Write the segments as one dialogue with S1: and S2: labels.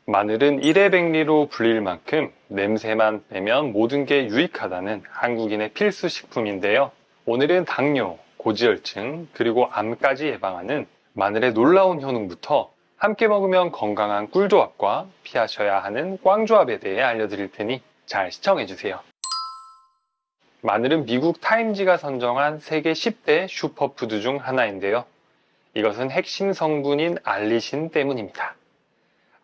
S1: 마늘은 일회백리로 불릴 만큼 냄새만 빼면 모든 게 유익하다는 한국인의 필수 식품인데요. 오늘은 당뇨, 고지혈증, 그리고 암까지 예방하는 마늘의 놀라운 효능부터 함께 먹으면 건강한 꿀조합과 피하셔야 하는 꽝조합에 대해 알려드릴 테니 잘 시청해주세요. 마늘은 미국 타임지가 선정한 세계 10대 슈퍼푸드 중 하나인데요. 이것은 핵심 성분인 알리신 때문입니다.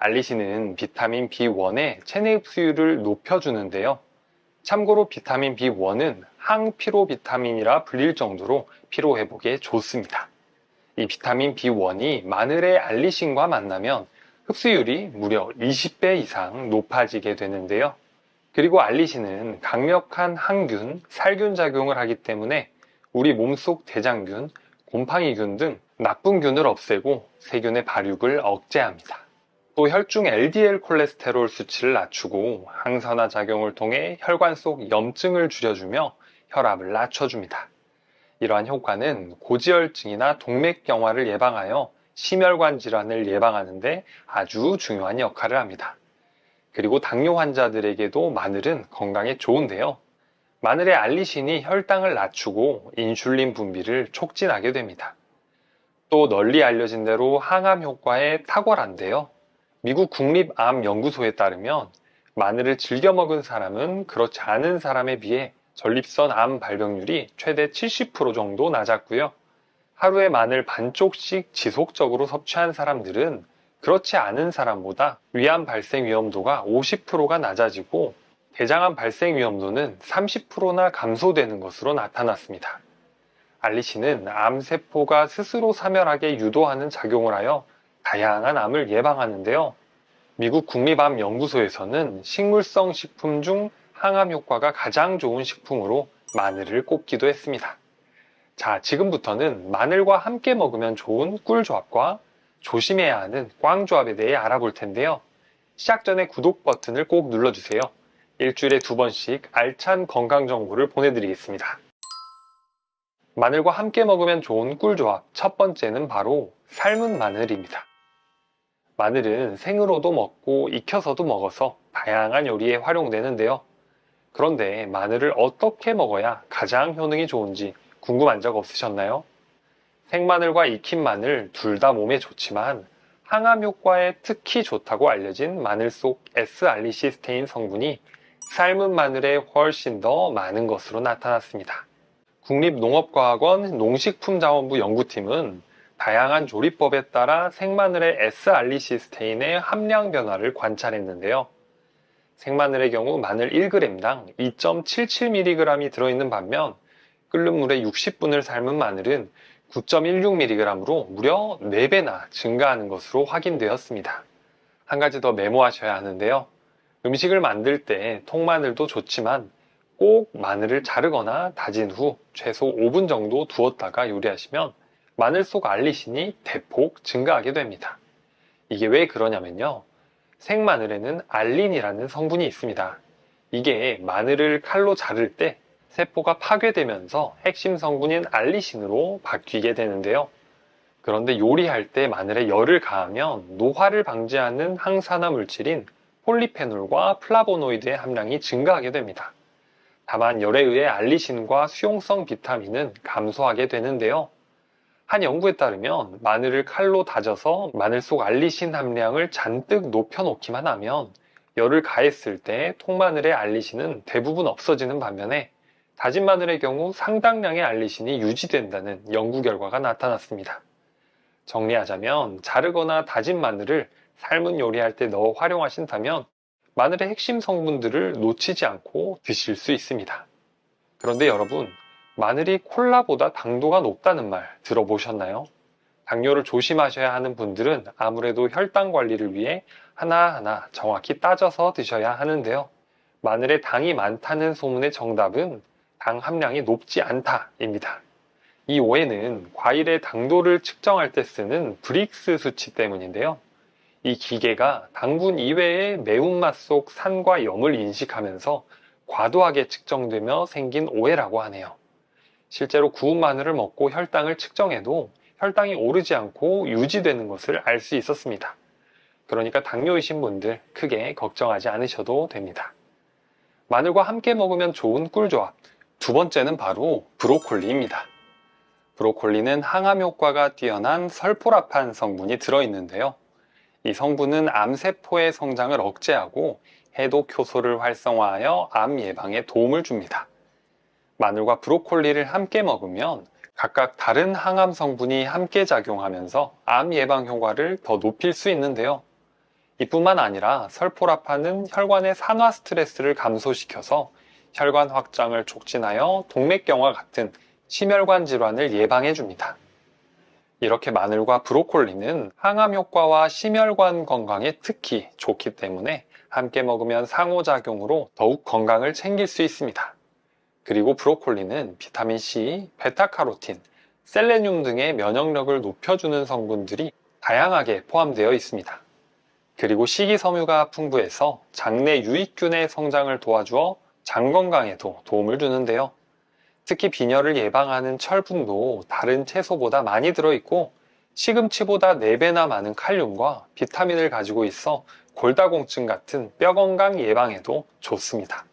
S1: 알리신은 비타민 B1의 체내 흡수율을 높여주는데요. 참고로 비타민 B1은 항피로 비타민이라 불릴 정도로 피로 회복에 좋습니다. 이 비타민 B1이 마늘의 알리신과 만나면 흡수율이 무려 20배 이상 높아지게 되는데요. 그리고 알리신은 강력한 항균, 살균 작용을 하기 때문에 우리 몸속 대장균, 곰팡이균 등 나쁜 균을 없애고 세균의 발육을 억제합니다. 또 혈중 LDL 콜레스테롤 수치를 낮추고 항산화 작용을 통해 혈관 속 염증을 줄여주며 혈압을 낮춰줍니다. 이러한 효과는 고지혈증이나 동맥경화를 예방하여 심혈관 질환을 예방하는 데 아주 중요한 역할을 합니다. 그리고 당뇨 환자들에게도 마늘은 건강에 좋은데요. 마늘의 알리신이 혈당을 낮추고 인슐린 분비를 촉진하게 됩니다. 또 널리 알려진 대로 항암 효과에 탁월한데요. 미국 국립암연구소에 따르면 마늘을 즐겨 먹은 사람은 그렇지 않은 사람에 비해 전립선 암 발병률이 최대 70% 정도 낮았고요. 하루에 마늘 반쪽씩 지속적으로 섭취한 사람들은 그렇지 않은 사람보다 위암 발생 위험도가 50%가 낮아지고 대장암 발생 위험도는 30%나 감소되는 것으로 나타났습니다. 알리신은 암세포가 스스로 사멸하게 유도하는 작용을 하여 다양한 암을 예방하는데요. 미국 국립암연구소에서는 식물성 식품 중 항암 효과가 가장 좋은 식품으로 마늘을 꼽기도 했습니다. 자, 지금부터는 마늘과 함께 먹으면 좋은 꿀조합과 조심해야 하는 꽝조합에 대해 알아볼 텐데요. 시작 전에 구독 버튼을 꼭 눌러주세요. 일주일에 2번씩 알찬 건강 정보를 보내드리겠습니다. 마늘과 함께 먹으면 좋은 꿀조합 첫 번째는 바로 삶은 마늘입니다. 마늘은 생으로도 먹고 익혀서도 먹어서 다양한 요리에 활용되는데요. 그런데 마늘을 어떻게 먹어야 가장 효능이 좋은지 궁금한 적 없으셨나요? 생마늘과 익힌 마늘 둘 다 몸에 좋지만 항암 효과에 특히 좋다고 알려진 마늘 속 S알리시스테인 성분이 삶은 마늘에 훨씬 더 많은 것으로 나타났습니다. 국립농업과학원 농식품자원부 연구팀은 다양한 조리법에 따라 생마늘의 S알리시스테인의 함량 변화를 관찰했는데요. 생마늘의 경우 마늘 1g당 2.77mg이 들어있는 반면 끓는 물에 60분을 삶은 마늘은 9.16mg으로 무려 4배나 증가하는 것으로 확인되었습니다. 한 가지 더 메모하셔야 하는데요. 음식을 만들 때 통마늘도 좋지만 꼭 마늘을 자르거나 다진 후 최소 5분 정도 두었다가 요리하시면 마늘 속 알리신이 대폭 증가하게 됩니다. 이게 왜 그러냐면요. 생마늘에는 알린이라는 성분이 있습니다. 이게 마늘을 칼로 자를 때 세포가 파괴되면서 핵심 성분인 알리신으로 바뀌게 되는데요. 그런데 요리할 때 마늘에 열을 가하면 노화를 방지하는 항산화 물질인 폴리페놀과 플라보노이드의 함량이 증가하게 됩니다. 다만 열에 의해 알리신과 수용성 비타민은 감소하게 되는데요. 한 연구에 따르면 마늘을 칼로 다져서 마늘 속 알리신 함량을 잔뜩 높여놓기만 하면 열을 가했을 때 통마늘의 알리신은 대부분 없어지는 반면에 다진 마늘의 경우 상당량의 알리신이 유지된다는 연구 결과가 나타났습니다. 정리하자면 자르거나 다진 마늘을 삶은 요리할 때 넣어 활용하신다면 마늘의 핵심 성분들을 놓치지 않고 드실 수 있습니다. 그런데 여러분, 마늘이 콜라보다 당도가 높다는 말 들어보셨나요? 당뇨를 조심하셔야 하는 분들은 아무래도 혈당 관리를 위해 하나하나 정확히 따져서 드셔야 하는데요. 마늘에 당이 많다는 소문의 정답은 당 함량이 높지 않다입니다. 이 오해는 과일의 당도를 측정할 때 쓰는 브릭스 수치 때문인데요. 이 기계가 당분 이외의 매운맛 속 산과 염을 인식하면서 과도하게 측정되며 생긴 오해라고 하네요. 실제로 구운 마늘을 먹고 혈당을 측정해도 혈당이 오르지 않고 유지되는 것을 알 수 있었습니다. 그러니까 당뇨이신 분들 크게 걱정하지 않으셔도 됩니다. 마늘과 함께 먹으면 좋은 꿀조합. 두 번째는 바로 브로콜리입니다. 브로콜리는 항암 효과가 뛰어난 설포라판 성분이 들어있는데요. 이 성분은 암세포의 성장을 억제하고 해독 효소를 활성화하여 암 예방에 도움을 줍니다. 마늘과 브로콜리를 함께 먹으면 각각 다른 항암 성분이 함께 작용하면서 암 예방 효과를 더 높일 수 있는데요. 이뿐만 아니라 설포라판은 혈관의 산화 스트레스를 감소시켜서 혈관 확장을 촉진하여 동맥경화 같은 심혈관 질환을 예방해 줍니다. 이렇게 마늘과 브로콜리는 항암 효과와 심혈관 건강에 특히 좋기 때문에 함께 먹으면 상호작용으로 더욱 건강을 챙길 수 있습니다. 그리고 브로콜리는 비타민C, 베타카로틴, 셀레늄 등의 면역력을 높여주는 성분들이 다양하게 포함되어 있습니다. 그리고 식이섬유가 풍부해서 장내 유익균의 성장을 도와주어 장 건강에도 도움을 주는데요. 특히 빈혈을 예방하는 철분도 다른 채소보다 많이 들어있고 시금치보다 4배나 많은 칼륨과 비타민을 가지고 있어 골다공증 같은 뼈 건강 예방에도 좋습니다.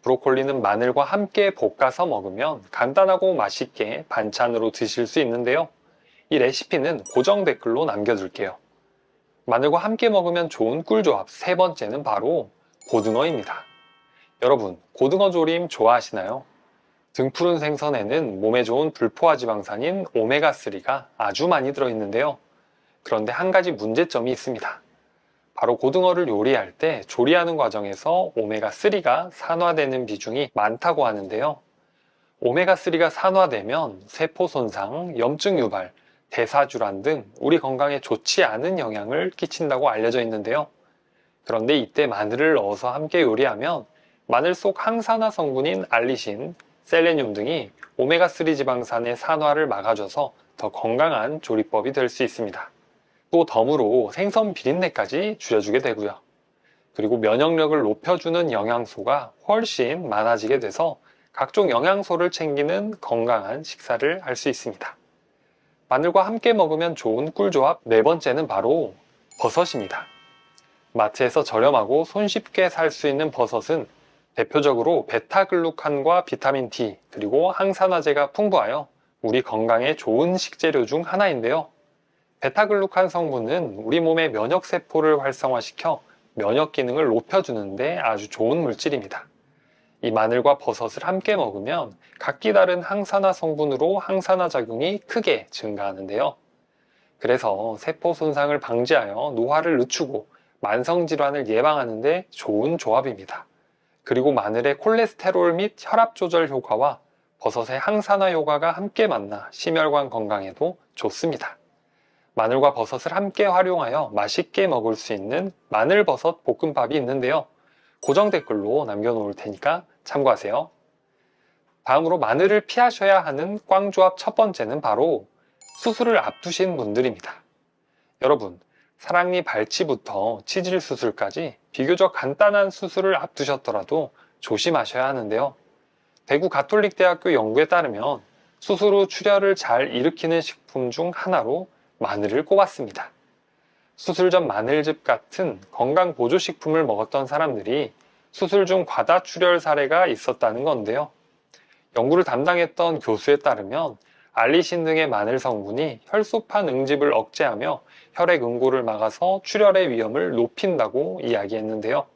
S1: 브로콜리는 마늘과 함께 볶아서 먹으면 간단하고 맛있게 반찬으로 드실 수 있는데요. 이 레시피는 고정 댓글로 남겨둘게요. 마늘과 함께 먹으면 좋은 꿀조합 세 번째는 바로 고등어입니다. 여러분, 고등어 조림 좋아하시나요? 등푸른 생선에는 몸에 좋은 불포화 지방산인 오메가3가 아주 많이 들어있는데요. 그런데 한 가지 문제점이 있습니다. 바로 고등어를 요리할 때 조리하는 과정에서 오메가3가 산화되는 비중이 많다고 하는데요. 오메가3가 산화되면 세포 손상, 염증 유발, 대사질환 등 우리 건강에 좋지 않은 영향을 끼친다고 알려져 있는데요. 그런데 이때 마늘을 넣어서 함께 요리하면 마늘 속 항산화 성분인 알리신, 셀레늄 등이 오메가3 지방산의 산화를 막아줘서 더 건강한 조리법이 될 수 있습니다. 또 덤으로 생선 비린내까지 줄여주게 되고요. 그리고 면역력을 높여주는 영양소가 훨씬 많아지게 돼서 각종 영양소를 챙기는 건강한 식사를 할 수 있습니다. 마늘과 함께 먹으면 좋은 꿀조합 네 번째는 바로 버섯입니다. 마트에서 저렴하고 손쉽게 살 수 있는 버섯은 대표적으로 베타글루칸과 비타민 D 그리고 항산화제가 풍부하여 우리 건강에 좋은 식재료 중 하나인데요. 베타글루칸 성분은 우리 몸의 면역세포를 활성화시켜 면역 기능을 높여주는데 아주 좋은 물질입니다. 이 마늘과 버섯을 함께 먹으면 각기 다른 항산화 성분으로 항산화 작용이 크게 증가하는데요. 그래서 세포 손상을 방지하여 노화를 늦추고 만성질환을 예방하는 데 좋은 조합입니다. 그리고 마늘의 콜레스테롤 및 혈압 조절 효과와 버섯의 항산화 효과가 함께 만나 심혈관 건강에도 좋습니다. 마늘과 버섯을 함께 활용하여 맛있게 먹을 수 있는 마늘버섯 볶음밥이 있는데요. 고정 댓글로 남겨놓을 테니까 참고하세요. 다음으로 마늘을 피하셔야 하는 꽝조합 첫 번째는 바로 수술을 앞두신 분들입니다. 여러분, 사랑니 발치부터 치질 수술까지 비교적 간단한 수술을 앞두셨더라도 조심하셔야 하는데요. 대구 가톨릭대학교 연구에 따르면 수술 후 출혈을 잘 일으키는 식품 중 하나로 마늘을 꼽았습니다. 수술 전 마늘즙 같은 건강 보조식품을 먹었던 사람들이 수술 중 과다 출혈 사례가 있었다는 건데요. 연구를 담당했던 교수에 따르면 알리신 등의 마늘 성분이 혈소판 응집을 억제하며 혈액 응고를 막아서 출혈의 위험을 높인다고 이야기했는데요.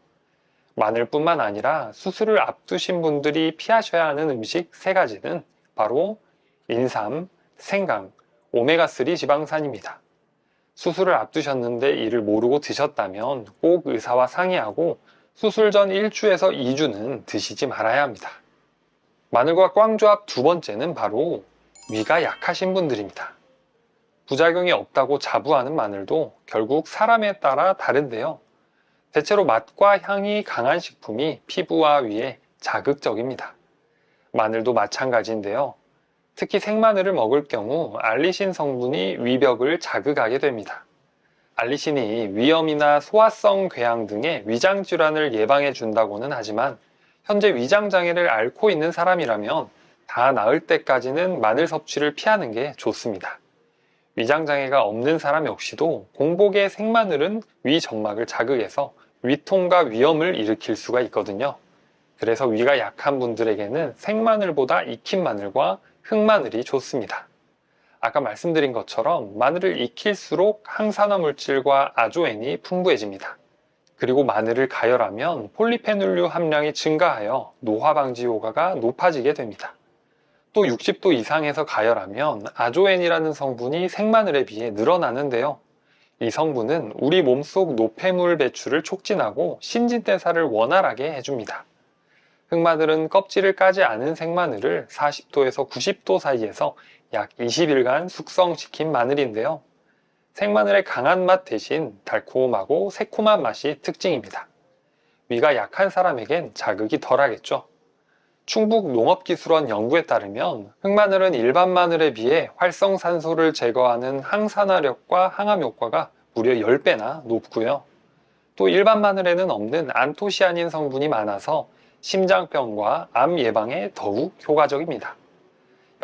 S1: 마늘뿐만 아니라 수술을 앞두신 분들이 피하셔야 하는 음식 세 가지는 바로 인삼, 생강, 오메가3 지방산입니다. 수술을 앞두셨는데 이를 모르고 드셨다면 꼭 의사와 상의하고 수술 전 1주에서 2주는 드시지 말아야 합니다. 마늘과 꽝조합 두 번째는 바로 위가 약하신 분들입니다. 부작용이 없다고 자부하는 마늘도 결국 사람에 따라 다른데요. 대체로 맛과 향이 강한 식품이 피부와 위에 자극적입니다. 마늘도 마찬가지인데요. 특히 생마늘을 먹을 경우 알리신 성분이 위벽을 자극하게 됩니다. 알리신이 위염이나 소화성 궤양 등의 위장 질환을 예방해 준다고는 하지만 현재 위장 장애를 앓고 있는 사람이라면 다 나을 때까지는 마늘 섭취를 피하는 게 좋습니다. 위장장애가 없는 사람 역시도 공복의 생마늘은 위 점막을 자극해서 위통과 위염을 일으킬 수가 있거든요. 그래서 위가 약한 분들에게는 생마늘보다 익힌 마늘과 흑마늘이 좋습니다. 아까 말씀드린 것처럼 마늘을 익힐수록 항산화 물질과 아조엔이 풍부해집니다. 그리고 마늘을 가열하면 폴리페놀류 함량이 증가하여 노화 방지 효과가 높아지게 됩니다. 또 60도 이상에서 가열하면 아조엔이라는 성분이 생마늘에 비해 늘어나는데요. 이 성분은 우리 몸속 노폐물 배출을 촉진하고 신진대사를 원활하게 해줍니다. 흑마늘은 껍질을 까지 않은 생마늘을 40도에서 90도 사이에서 약 20일간 숙성시킨 마늘인데요. 생마늘의 강한 맛 대신 달콤하고 새콤한 맛이 특징입니다. 위가 약한 사람에겐 자극이 덜하겠죠. 충북농업기술원 연구에 따르면 흑마늘은 일반 마늘에 비해 활성산소를 제거하는 항산화력과 항암 효과가 무려 10배나 높고요. 또 일반 마늘에는 없는 안토시아닌 성분이 많아서 심장병과 암 예방에 더욱 효과적입니다.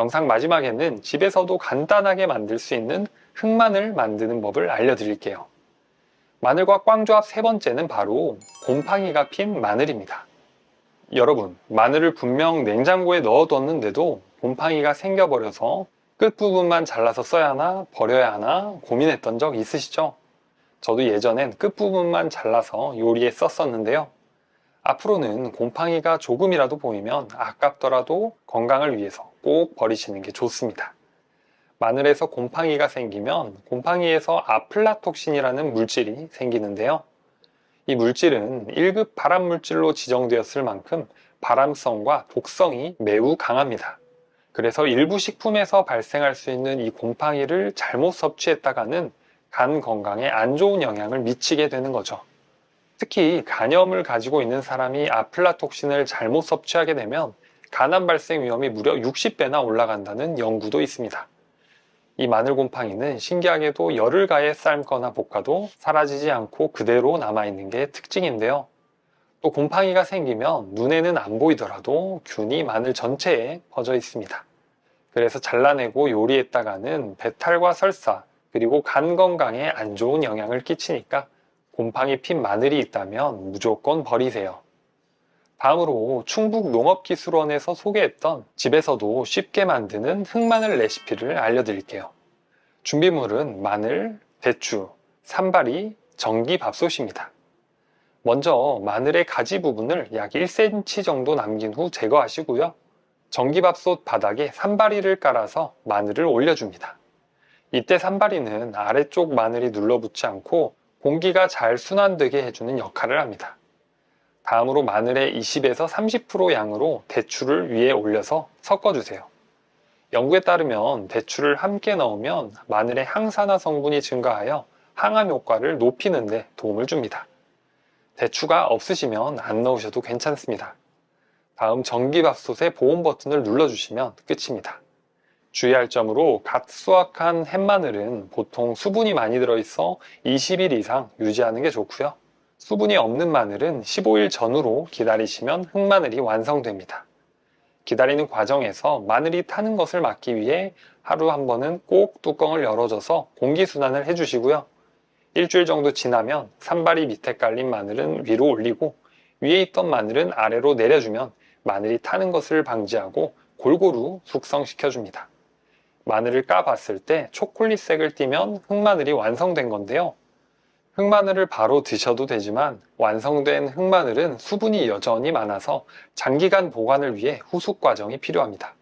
S1: 영상 마지막에는 집에서도 간단하게 만들 수 있는 흑마늘 만드는 법을 알려드릴게요. 마늘과 꽝조합 세 번째는 바로 곰팡이가 핀 마늘입니다. 여러분, 마늘을 분명 냉장고에 넣어뒀는데도 곰팡이가 생겨버려서 끝부분만 잘라서 써야 하나 버려야 하나 고민했던 적 있으시죠? 저도 예전엔 끝부분만 잘라서 요리에 썼었는데요. 앞으로는 곰팡이가 조금이라도 보이면 아깝더라도 건강을 위해서 꼭 버리시는 게 좋습니다. 마늘에서 곰팡이가 생기면 곰팡이에서 아플라톡신이라는 물질이 생기는데요. 이 물질은 1급 발암물질로 지정되었을 만큼 발암성과 독성이 매우 강합니다. 그래서 일부 식품에서 발생할 수 있는 이 곰팡이를 잘못 섭취했다가는 간 건강에 안 좋은 영향을 미치게 되는 거죠. 특히 간염을 가지고 있는 사람이 아플라톡신을 잘못 섭취하게 되면 간암 발생 위험이 무려 60배나 올라간다는 연구도 있습니다. 이 마늘 곰팡이는 신기하게도 열을 가해 삶거나 볶아도 사라지지 않고 그대로 남아있는 게 특징인데요. 또 곰팡이가 생기면 눈에는 안 보이더라도 균이 마늘 전체에 퍼져 있습니다. 그래서 잘라내고 요리했다가는 배탈과 설사, 그리고 간 건강에 안 좋은 영향을 끼치니까 곰팡이 핀 마늘이 있다면 무조건 버리세요. 다음으로 충북농업기술원에서 소개했던 집에서도 쉽게 만드는 흑마늘 레시피를 알려드릴게요. 준비물은 마늘, 대추, 산바리, 전기밥솥입니다. 먼저 마늘의 가지 부분을 약 1cm 정도 남긴 후 제거하시고요. 전기밥솥 바닥에 산바리를 깔아서 마늘을 올려줍니다. 이때 산바리는 아래쪽 마늘이 눌러붙지 않고 공기가 잘 순환되게 해주는 역할을 합니다. 다음으로 마늘의 20에서 30% 양으로 대추를 위에 올려서 섞어주세요. 연구에 따르면 대추를 함께 넣으면 마늘의 항산화 성분이 증가하여 항암 효과를 높이는 데 도움을 줍니다. 대추가 없으시면 안 넣으셔도 괜찮습니다. 다음 전기밥솥의 보온 버튼을 눌러주시면 끝입니다. 주의할 점으로 갓 수확한 햇마늘은 보통 수분이 많이 들어있어 20일 이상 유지하는 게 좋고요. 수분이 없는 마늘은 15일 전후로 기다리시면 흑마늘이 완성됩니다. 기다리는 과정에서 마늘이 타는 것을 막기 위해 하루 한 번은 꼭 뚜껑을 열어줘서 공기순환을 해주시고요. 일주일 정도 지나면 산바리 밑에 깔린 마늘은 위로 올리고 위에 있던 마늘은 아래로 내려주면 마늘이 타는 것을 방지하고 골고루 숙성시켜줍니다. 마늘을 까봤을 때 초콜릿색을 띠면 흑마늘이 완성된 건데요. 흑마늘을 바로 드셔도 되지만 완성된 흑마늘은 수분이 여전히 많아서 장기간 보관을 위해 후숙 과정이 필요합니다.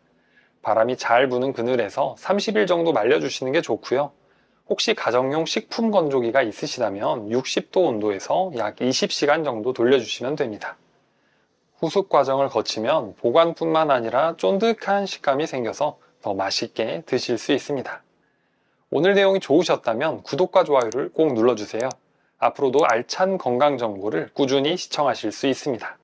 S1: 바람이 잘 부는 그늘에서 30일 정도 말려주시는 게 좋고요. 혹시 가정용 식품 건조기가 있으시다면 60도 온도에서 약 20시간 정도 돌려주시면 됩니다. 후숙 과정을 거치면 보관뿐만 아니라 쫀득한 식감이 생겨서 더 맛있게 드실 수 있습니다. 오늘 내용이 좋으셨다면 구독과 좋아요를 꼭 눌러주세요. 앞으로도 알찬 건강 정보를 꾸준히 시청하실 수 있습니다.